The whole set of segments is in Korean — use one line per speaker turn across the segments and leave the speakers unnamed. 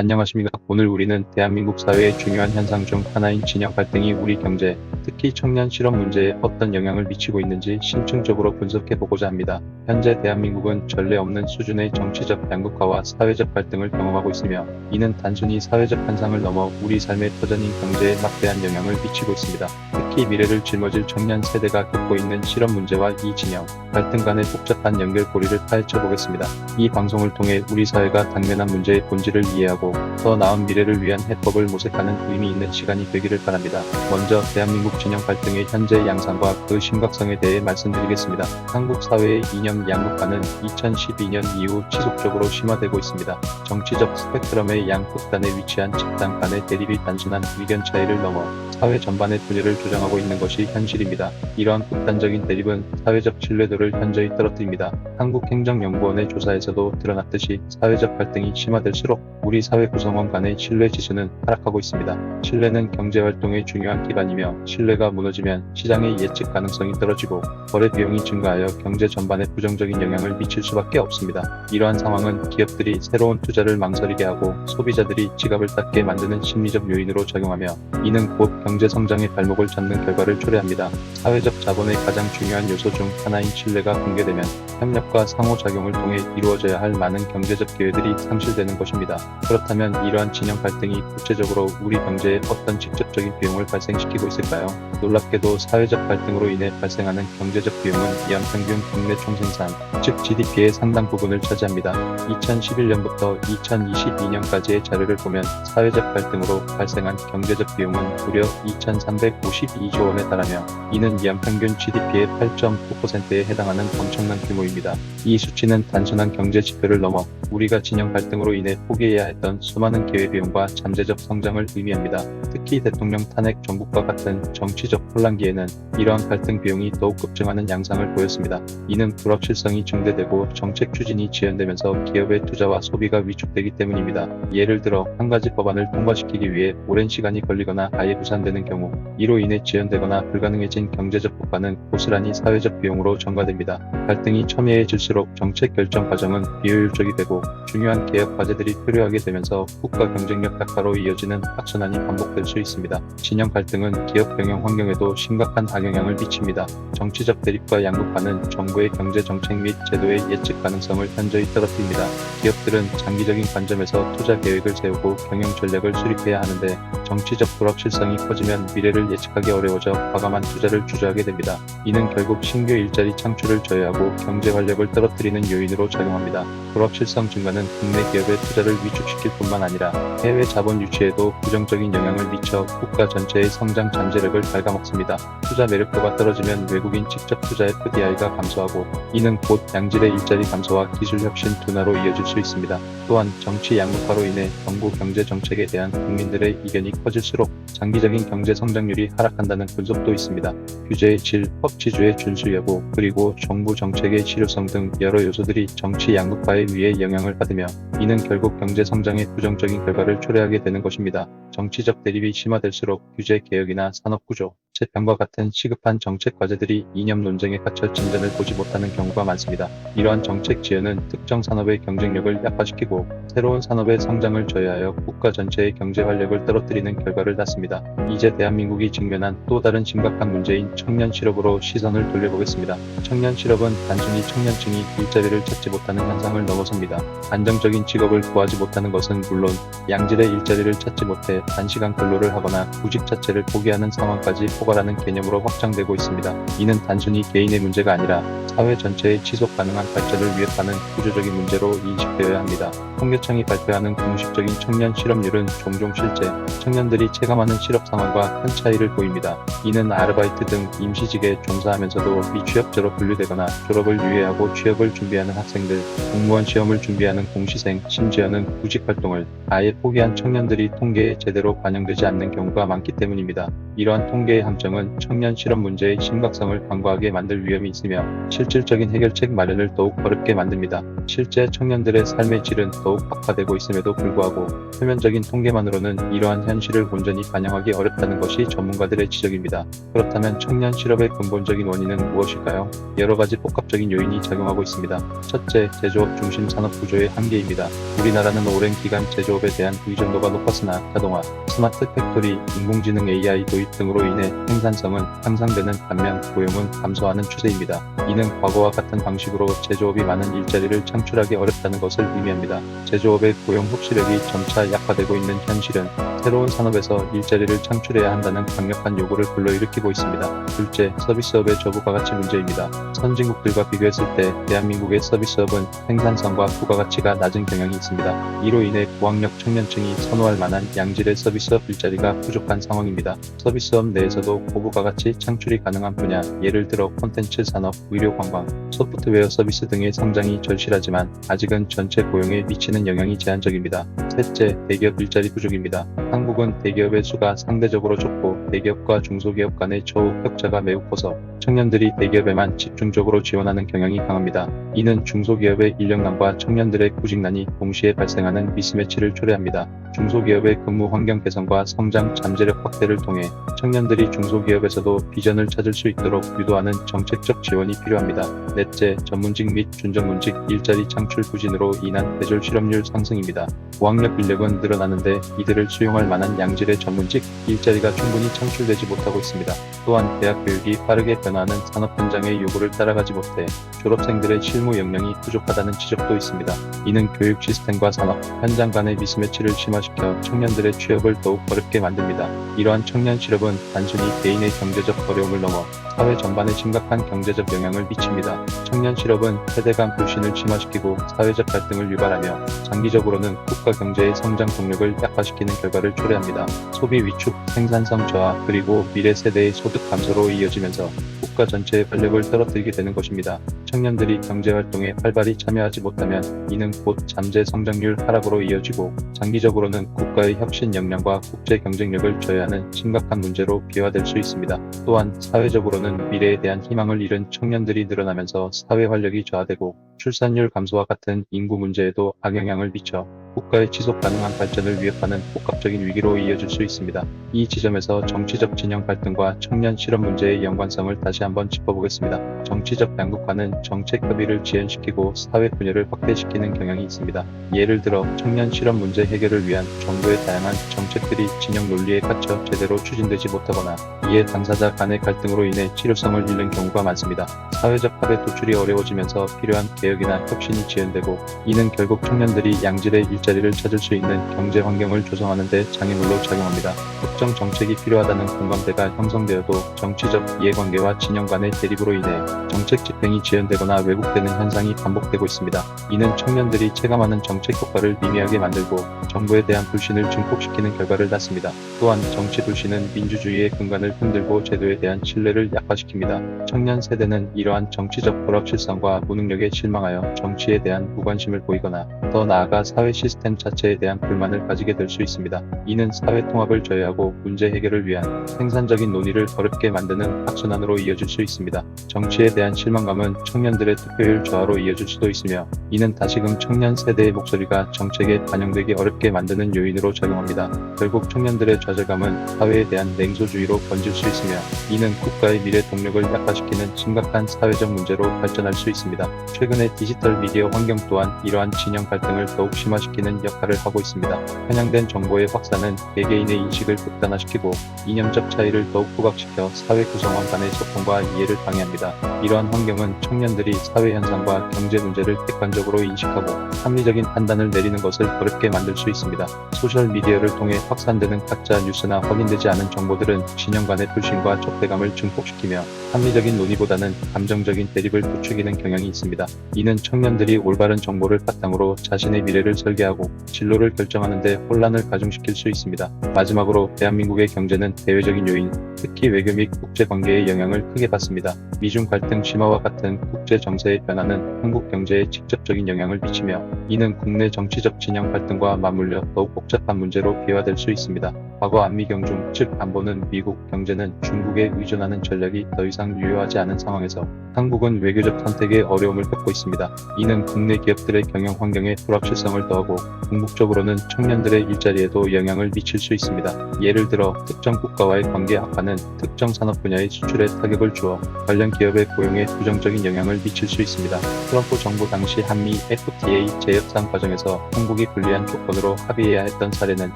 안녕하십니까. 오늘 우리는 대한민국 사회의 중요한 현상 중 하나인 진영 갈등이 우리 경제, 특히 청년 실업 문제에 어떤 영향을 미치고 있는지 심층적으로 분석해 보고자 합니다. 현재 대한민국은 전례 없는 수준의 정치적 양극화와 사회적 갈등을 경험하고 있으며, 이는 단순히 사회적 현상을 넘어 우리 삶의 터전인 경제에 막대한 영향을 미치고 있습니다. 특히 미래를 짊어질 청년 세대가 겪고 있는 실업 문제와 이 진영, 갈등 간의 복잡한 연결고리를 파헤쳐 보겠습니다. 이 방송을 통해 우리 사회가 당면한 문제의 본질을 이해하고 더 나은 미래를 위한 해법을 모색하는 의미 있는 시간이 되기를 바랍니다. 먼저 대한민국 진영 갈등의 현재 양상과 그 심각성에 대해 말씀드리겠습니다. 한국 사회의 이념 양극화는 2012년 이후 지속적으로 심화되고 있습니다. 정치적 스펙트럼의 양 극단에 위치한 집단 간의 대립이 단순한 의견 차이를 넘어 사회 전반의 분열을 조장하고 있는 것이 현실입니다. 이러한 극단적인 대립은 사회적 신뢰도를 현저히 떨어뜨립니다. 한국행정연구원의 조사에서도 드러났듯이 사회적 갈등이 심화될수록 우리 사회 구성원 간의 신뢰 지수는 하락하고 있습니다. 신뢰는 경제활동의 중요한 기반이며, 신뢰가 무너지면 시장의 예측 가능성이 떨어지고 거래 비용이 증가하여 경제 전반에 부정적인 영향을 미칠 수밖에 없습니다. 이러한 상황은 기업들이 새로운 투자를 망설이게 하고 소비자들이 지갑을 닫게 만드는 심리적 요인으로 작용하며, 이는 곧 경제 성장의 발목을 잡는 결과를 초래합니다. 사회적 자본의 가장 중요한 요소 중 하나인 신뢰가 붕괴되면 협력과 상호작용을 통해 이루어져야 할 많은 경제적 기회들이 상실되는 것입니다. 그렇다면 이러한 진영 갈등이 구체적으로 우리 경제에 어떤 직접적인 비용을 발생시키고 있을까요? 놀랍게도 사회적 갈등으로 인해 발생하는 경제적 비용은 연평균 국내 총생산, 즉 GDP의 상당 부분을 차지합니다. 2011년부터 2022년까지의 자료를 보면 사회적 갈등으로 발생한 경제적 비용은 무려 2,352조 원에 달하며, 이는 연평균 GDP의 8.9%에 해당하는 엄청난 규모입니다. 이 수치는 단순한 경제 지표를 넘어 우리가 진영 갈등으로 인해 포기해야 했던 수많은 기회비용과 잠재적 성장을 의미합니다. 특히 대통령 탄핵 정국과 같은 정치적 혼란기에는 이러한 갈등 비용이 더욱 급증하는 양상을 보였습니다. 이는 불확실성이 증대되고 정책 추진이 지연되면서 기업의 투자와 소비가 위축되기 때문입니다. 예를 들어 한 가지 법안을 통과시키기 위해 오랜 시간이 걸리거나 아예 무산되는 경우, 이로 인해 지연되거나 불가능해진 경제적 효과는 고스란히 사회적 비용으로 전가됩니다. 갈등이 첨예해질수록 정책 결정 과정은 비효율적이 되고 중요한 개혁 과제들이 필요하게 되면서 국가 경쟁력 약화로 이어지는 악순환이 반복될 수 있습니다. 진영 갈등은 기업 경영 환경에도 심각한 악영향을 미칩니다. 정치적 대립과 양극화는 정부의 경제 정책 및 제도의 예측 가능성을 현저히 떨어뜨립니다. 기업들은 장기적인 관점에서 투자 계획을 세우고 경영 전략을 수립해야 하는데, 정치적 불확실성이 커지면 미래를 예측하기 어려워져 과감한 투자를 주저하게 됩니다. 이는 결국 신규 일자리 창출을 저해하고 경제 활력을 떨어뜨리는 요인으로 작용합니다. 불확실성 증가는 국내 기업의 투자를 위축시킬 뿐만 아니라 해외 자본 유치에도 부정적인 영향을 미쳐 국가 전체의 성장 잠재력을 갉아먹습니다. 투자 매력도가 떨어지면 외국인 직접 투자 FDI가 감소하고, 이는 곧 양질의 일자리 감소와 기술 혁신 둔화로 이어질 수 있습니다. 또한 정치 양극화로 인해 정부 경제 정책에 대한 국민들의 이견이 커질수록 장기적인 경제 성장률이 하락한다는 분석도 있습니다. 규제의 질, 법치주의 준수 여부, 그리고 정부 정책의 실효성 등 여러 요소들이 정치 양극화에 의해 영향을 받으며, 이는 결국 경제 성장의 부정적인 결과를 초래하게 되는 것입니다. 정치적 대립이 심화될수록 규제 개혁이나 산업구조, 재편과 같은 시급한 정책 과제들이 이념 논쟁에 갇혀 진전을 보지 못하는 경우가 많습니다. 이러한 정책 지연은 특정 산업의 경쟁력을 약화시키고 새로운 산업의 성장을 저해하여 국가 전체의 경제 활력을 떨어뜨리는 결과를 낳습니다. 이제 대한민국이 직면한 또 다른 심각한 문제인 청년 실업으로 시선을 돌려보겠습니다. 청년 실업은 단순히 청년층이 일자리를 찾지 못하는 현상을 넘어섭니다. 안정적인 직업을 구하지 못하는 것은 물론, 양질의 일자리를 찾지 못해 단시간 근로를 하거나 구직 자체를 포기하는 상황까지 포괄하는 개념으로 확장되고 있습니다. 이는 단순히 개인의 문제가 아니라 사회 전체의 지속 가능한 발전을 위협하는 구조적인 문제로 인식되어야 합니다. 통계청이 발표하는 공식적인 청년 실업률은 종종 실제 청년들이 체감하는 실업 상황과 큰 차이를 보입니다. 이는 아르바이트 등 임시직에 종사하면서도 미취업자로 분류되거나 졸업을 유예하고 취업을 준비하는 학생들, 공무원 시험을 준비하는 공시생, 심지어는 구직 활동을 아예 포기한 청년들이 통계에 제대로 반영되지 않는 경우가 많기 때문입니다. 이러한 통계의 함수 결정은 청년 실업 문제의 심각성을 간과하게 만들 위험이 있으며 실질적인 해결책 마련을 더욱 어렵게 만듭니다. 실제 청년들의 삶의 질은 더욱 악화되고 있음에도 불구하고 표면적인 통계만으로는 이러한 현실을 온전히 반영하기 어렵다는 것이 전문가들의 지적입니다. 그렇다면 청년 실업의 근본적인 원인은 무엇일까요? 여러 가지 복합적인 요인이 작용하고 있습니다. 첫째, 제조업 중심 산업 구조의 한계입니다. 우리나라는 오랜 기간 제조업에 대한 의존도가 높았으나 자동화, 스마트 팩토리, 인공지능 AI 도입 등으로 인해 생산성은 향상되는 반면 고용은 감소하는 추세입니다. 이는 과거와 같은 방식으로 제조업이 많은 일자리를 창출하기 어렵다는 것을 의미합니다. 제조업의 고용 흡수력이 점차 약화되고 있는 현실은 새로운 산업에서 일자리를 창출해야 한다는 강력한 요구를 불러일으키고 있습니다. 둘째, 서비스업의 저부가가치 문제입니다. 선진국들과 비교했을 때 대한민국의 서비스업은 생산성과 부가가치가 낮은 경향이 있습니다. 이로 인해 고학력 청년층이 선호할 만한 양질의 서비스업 일자리가 부족한 상황입니다. 서비스업 내에서도 고부가가치 창출이 가능한 분야, 예를 들어 콘텐츠 산업, 의료 관광, 소프트웨어 서비스 등의 성장이 절실하지만 아직은 전체 고용에 미치는 영향이 제한적입니다. 셋째, 대기업 일자리 부족입니다. 한국은 대기업의 수가 상대적으로 적고 대기업과 중소기업 간의 처우 격차가 매우 커서 청년들이 대기업에만 집중적으로 지원하는 경향이 강합니다. 이는 중소기업의 인력난과 청년들의 구직난이 동시에 발생하는 미스매치를 초래합니다. 중소기업의 근무 환경 개선과 성장 잠재력 확대를 통해 청년들이 중소기업에서도 비전을 찾을 수 있도록 유도하는 정책적 지원이 필요합니다. 넷째, 전문직 및 준전문직 일자리 창출 부진으로 인한 대졸 실업률 상승입니다. 고학력 인력은 늘어나는데 이들을 수용할 만한 양질의 전문직 일자리가 충분히 창출되지 못하고 있습니다. 또한 대학 교육이 빠르게 변화하는 산업 현장의 요구를 따라가지 못해 졸업생들의 실무 역량이 부족하다는 지적도 있습니다. 이는 교육 시스템과 산업 현장 간의 미스매치를 심화시켜 청년들의 취업을 더욱 어렵게 만듭니다. 이러한 청년 실업은 단순히 개인의 경제적 어려움을 넘어 사회 전반에 심각한 경제적 영향을 미칩니다. 청년 실업은 세대 간 불신을 심화시키고 사회적 갈등을 유발하며 장기적으로는 국가 경제의 성장 동력을 약화시키는 결과를 초래합니다. 소비 위축, 생산성 저하, 그리고 미래 세대의 소득 감소로 이어지면서 국가 전체의 활력을 떨어뜨리게 되는 것입니다. 청년들이 경제활동에 활발히 참여하지 못하면 이는 곧 잠재 성장률 하락으로 이어지고 장기적으로는 국가의 혁신 역량과 국제 경쟁력을 저해하는 심각한 문제로 비화될 수 있습니다. 또한 사회적으로는 미래에 대한 희망을 잃은 청년들이 늘어나면서 사회 활력이 저하되고 출산율 감소와 같은 인구 문제에도 악영향을 미쳐 국가의 지속 가능한 발전을 위협하는 복합적인 위기로 이어질 수 있습니다. 이 지점에서 정치적 진영 갈등과 청년 실업 문제의 연관성을 다시 한번 짚어보겠습니다. 정치적 양극화는 정책 협의를 지연시키고 사회 분열을 확대시키는 경향이 있습니다. 예를 들어 청년 실업 문제 해결을 위한 정부의 다양한 정책들이 진영 논리에 갇혀 제대로 추진되지 못하거나 이에 당사자 간의 갈등으로 인해 실효성을 잃는 경우가 많습니다. 사회적 합의 도출이 어려워지면서 필요한 개혁이나 혁신이 지연되고 이는 결국 청년들이 양질의 일자리를 찾을 수 있는 경제 환경을 조성하는 데 장애물로 작용합니다. 특정 정책이 필요하다는 공감대가 형성되어도 정치적 이해관계와 진영 간의 대립으로 인해 정책 집행이 지연되거나 왜곡되는 현상이 반복되고 있습니다. 이는 청년들이 체감하는 정책 효과를 미미하게 만들고 정부에 대한 불신을 증폭시키는 결과를 낳습니다. 또한 정치 불신은 민주주의의 근간을 흔들고 제도에 대한 신뢰를 약화시킵니다. 청년 세대는 이러한 정치적 불확실성과 무능력에 실망하여 정치에 대한 무관심을 보이거나 더 나아가 사회 시스템 자체에 대한 불만을 가지게 될 수 있습니다. 이는 사회 통합을 저해하고 문제 해결을 위한 생산적인 논의를 어렵게 만드는 악순환으로 이어질 수 있습니다. 정치에 대한 실망감은 청년들의 투표율 저하로 이어질 수도 있으며 이는 다시금 청년 세대의 목소리가 정책에 반영되기 어렵게 만드는 요인으로 작용합니다. 결국 청년들의 좌절감은 사회에 대한 냉소주의로 번질 수 있으며 이는 국가의 미래 동력을 약화시키는 심각한 사회적 문제로 발전할 수 있습니다. 최근의 디지털 미디어 환경 또한 이러한 진영 갈등을 더욱 심화시키는 역할을 하고 있습니다. 편향된 정보의 확산은 개개인의 인식을 극단화시키고 이념적 차이를 더욱 부각시켜 사회 구성원 간의 소통과 이해를 방해합니다. 이러한 환경은 청년들이 사회 현상과 경제 문제를 객관적으로 인식하고 합리적인 판단을 내리는 것을 어렵게 만들 수 있습니다. 소셜미디어를 통해 확산되는 가짜 뉴스나 확인되지 않은 정보들은 진영 간의 불신과 적대감을 증폭시키며 합리적인 논의보다는 감정적인 대립을 부추기는 경향이 있습니다. 이는 청년들이 올바른 정보를 바탕으로 자신의 미래를 설계하고 진로를 결정하는 데 혼란을 가중시킬 수 있습니다. 마지막으로 대한민국의 경제는 대외적인 요인, 특히 외교 및 국제관계의 영향을 크게 받습니다. 미중 갈등 심화와 같은 국제 정세의 변화는 한국 경제에 직접적인 영향을 미치며 이는 국내 정치적 진영 갈등과 맞물려 더욱 복잡한 문제로 비화될 수 있습니다. 과거 안미경중, 즉 안보는 미국, 경제는 중국에 의존하는 전략이 더 이상 유효하지 않은 상황에서 한국은 외교적 선택에 어려움을 겪고 있습니다. 이는 국내 기업들의 경영 환경에 불확실성을 더하고 궁극적으로는 청년들의 일자리에도 영향을 미칠 수 있습니다. 예를 들어 특정 국가와의 관계 악화는 특정 산업 분야의 수출에 타격을 주어 관련 기업의 고용에 부정적인 영향을 미칠 수 있습니다. 트럼프 정부 당시 한미 FTA 재협상 과정에서 한국이 불리한 조건으로 합의해야 했던 사례는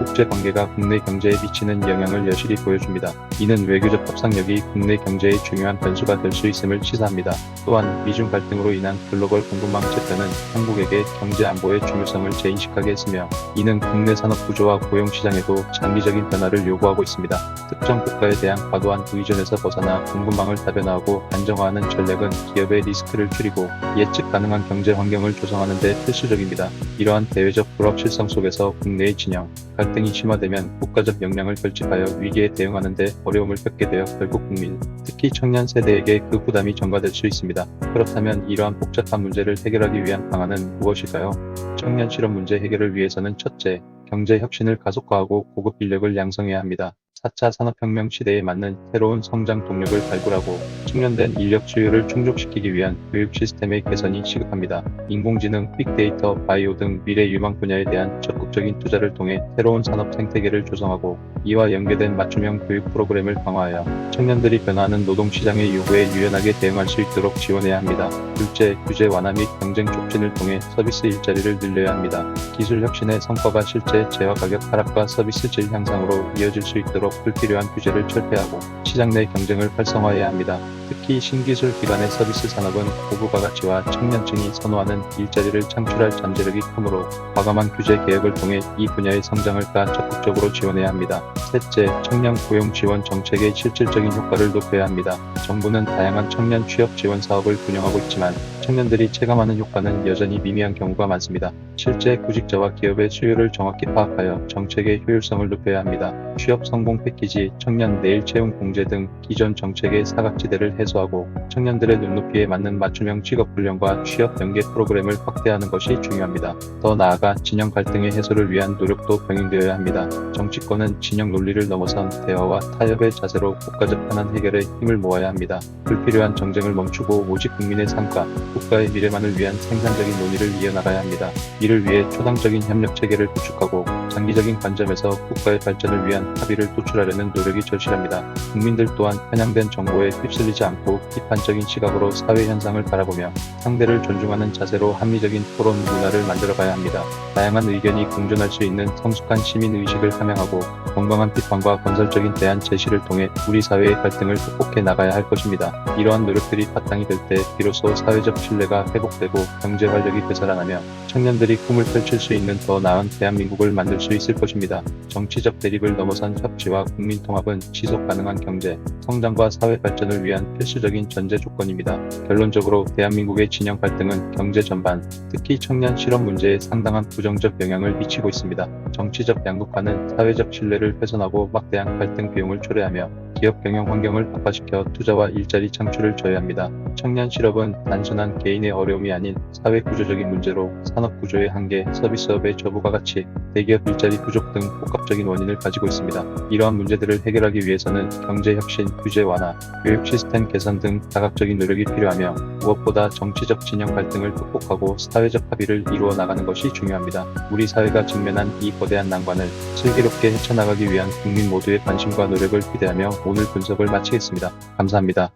국제관계가 국내 경제에 미치는 영향을 여실히 보여줍니다. 이는 외교적 협상력이 국내 경제의 중요한 변수가 될 수 있음을 시사합니다. 또한 미중 갈등으로 인한 글로벌 공급망 재편은 한국에게 경제 안보의 중요성을 재인식하게 했으며 이는 국내 산업 구조와 고용 시장에도 장기적인 변화를 요구하고 있습니다. 특정 국가에 대한 과도한 의존에서 벗어나 공급망을 다변화하고 안정화하는 전략은 기업의 리스크를 줄이고 예측 가능한 경제 환경을 조성하는 데 필수적입니다. 이러한 대외적 불확실성 속에서 국내의 진영, 갈등이 심화되면 국가적 역량을 결집하여 위기에 대응하는 데 어려움을 겪게 되어 결국 국민, 특히 청년 세대에게 그 부담이 전가될 수 있습니다. 그렇다면 이러한 복잡한 문제를 해결하기 위한 방안은 무엇일까요? 청년 실업 문제 해결을 위해서는 첫째, 경제 혁신을 가속화하고 고급 인력을 양성해야 합니다. 4차 산업혁명 시대에 맞는 새로운 성장 동력을 발굴하고 숙련된 인력 수요를 충족시키기 위한 교육 시스템의 개선이 시급합니다. 인공지능, 빅데이터, 바이오 등 미래 유망 분야에 대한 적극적인 투자를 통해 새로운 산업 생태계를 조성하고 이와 연계된 맞춤형 교육 프로그램을 강화하여 청년들이 변화하는 노동시장의 요구에 유연하게 대응할 수 있도록 지원해야 합니다. 둘째, 규제 완화 및 경쟁 촉진을 통해 서비스 일자리를 늘려야 합니다. 기술 혁신의 성과가 실제 재화 가격 하락과 서비스 질 향상으로 이어질 수 있도록 불필요한 규제를 철폐하고 시장 내 경쟁을 활성화해야 합니다. 특히 신기술 기반의 서비스 산업은 고부가 가치와 청년층이 선호하는 일자리를 창출할 잠재력이 크므로 과감한 규제 개혁을 통해 이 분야의 성장을 적극적으로 지원해야 합니다. 셋째, 청년 고용 지원 정책의 실질적인 효과를 높여야 합니다. 정부는 다양한 청년 취업 지원 사업을 운영하고 있지만 청년들이 체감하는 효과는 여전히 미미한 경우가 많습니다. 실제 구직자와 기업의 수요를 정확히 파악하여 정책의 효율성을 높여야 합니다. 취업 성공 패키지, 청년 내일 채용 공제 등 기존 정책의 사각지대를 해소하고 청년들의 눈높이에 맞는 맞춤형 직업 훈련과 취업 연계 프로그램을 확대하는 것이 중요합니다. 더 나아가 진영 갈등의 해소를 위한 노력도 병행되어야 합니다. 정치권은 진영 논리를 넘어선 대화와 타협의 자세로 국가적 현안 해결에 힘을 모아야 합니다. 불필요한 정쟁을 멈추고 오직 국민의 삶과 국가의 미래만을 위한 생산적인 논의를 이어나가야 합니다. 이를 위해 초당적인 협력 체계를 구축하고 장기적인 관점에서 국가의 발전을 위한 합의를 도출하려는 노력이 절실합니다. 국민들 또한 편향된 정보에 휩쓸리지 않고 비판적인 시각으로 사회 현상을 바라보며 상대를 존중하는 자세로 합리적인 토론 문화를 만들어가야 합니다. 다양한 의견이 공존할 수 있는 성숙한 시민 의식을 함양하고 건강한 비판과 건설적인 대안 제시를 통해 우리 사회의 갈등을 극복해 나가야 할 것입니다. 이러한 노력들이 바탕이 될 때 비로소 사회적 신뢰가 회복되고 경제 활력이 되살아나며 청년들이 꿈을 펼칠 수 있는 더 나은 대한민국을 만들 수 있을 것입니다. 정치적 대립을 넘어선 협치와 국민 통합은 지속 가능한 경제, 성장과 사회 발전을 위한 필수적인 전제 조건입니다. 결론적으로 대한민국의 진영 갈등은 경제 전반, 특히 청년 실업 문제에 상당한 부정적 영향을 미치고 있습니다. 정치적 양극화는 사회적 신뢰를 훼손하고 막대한 갈등 비용을 초래하며 기업 경영 환경을 악화시켜 투자와 일자리 창출을 저해합니다. 청년 실업은 단순한 개인의 어려움이 아닌 사회 구조적인 문제로 산업 구조의 한계, 서비스업의 저부가 가치, 대기업 일자리 부족 등 복합적인 원인을 가지고 있습니다. 이러한 문제들을 해결하기 위해서는 경제 혁신, 규제 완화, 교육 시스템 개선 등 다각적인 노력이 필요하며 무엇보다 정치적 진영 갈등을 극복하고 사회적 합의를 이루어 나가는 것이 중요합니다. 우리 사회가 직면한 이 거대한 난관을 슬기롭게 헤쳐나가기 위한 국민 모두의 관심과 노력을 기대하며 오늘 분석을 마치겠습니다. 감사합니다.